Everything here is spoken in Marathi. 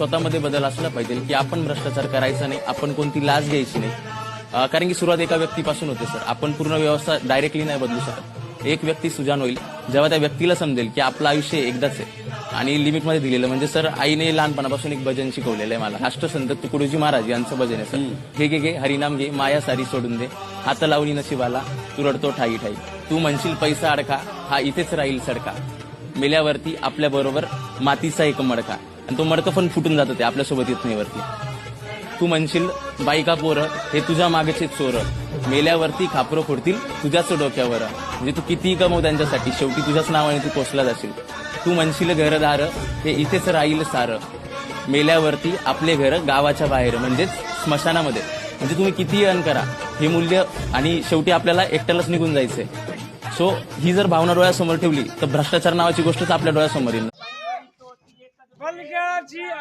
स्वतःमध्ये बदल असला पाहिजे की आपण भ्रष्टाचार करायचा नाही, आपण कोणती लाच घ्यायची नाही. कारण की सुरुवात एका व्यक्तीपासून होते सर. आपण पूर्ण व्यवस्था डायरेक्टली नाही बदलू शकत. एक व्यक्ती सुजाण होईल जेव्हा त्या व्यक्तीला समजेल की आपलं आयुष्य एकदाच आहे आणि लिमिटमध्ये दिलेलं. म्हणजे सर आईने लहानपणापासून एक भजन शिकवलेलं आहे मला. राष्ट्रसंत तुकडोजी महाराज यांचं भजन आहे सर. घे घे घे हरिनाम घे, माया सारी सोडून दे, हात लावणी नशिबाला, तू रडतो ठाई ठाई, तू म्हणशील पैसा अडका, हा इथेच राहील सडका, मेल्यावरती आपल्या बरोबर मातीचा एक मडका. आणि तो मडकं पण फुटून जातं, ते आपल्यासोबत येत नाही वरती. तू म्हणशील बायका पोरं हे तुझ्या मागेचे चोर, मेल्यावरती खापरं फोडतील तुझ्याच डोक्यावर. म्हणजे तू कितीही कमव त्यांच्यासाठी, शेवटी तुझ्याच नावाने तू पोचला जाशील. तू म्हणशील घरदार हे इथेच राहील सारं, मेल्यावरती आपले घर गावाच्या बाहेर म्हणजेच स्मशानामध्ये. म्हणजे तुम्ही कितीही अर्न करा, हे मूल्य आणि शेवटी आपल्याला एकट्यालाच निघून जायचंय. सो ही जर भावना डोळ्यासमोर ठेवली तर भ्रष्टाचार नावाची गोष्टच आपल्या डोळ्यासमोर येईल.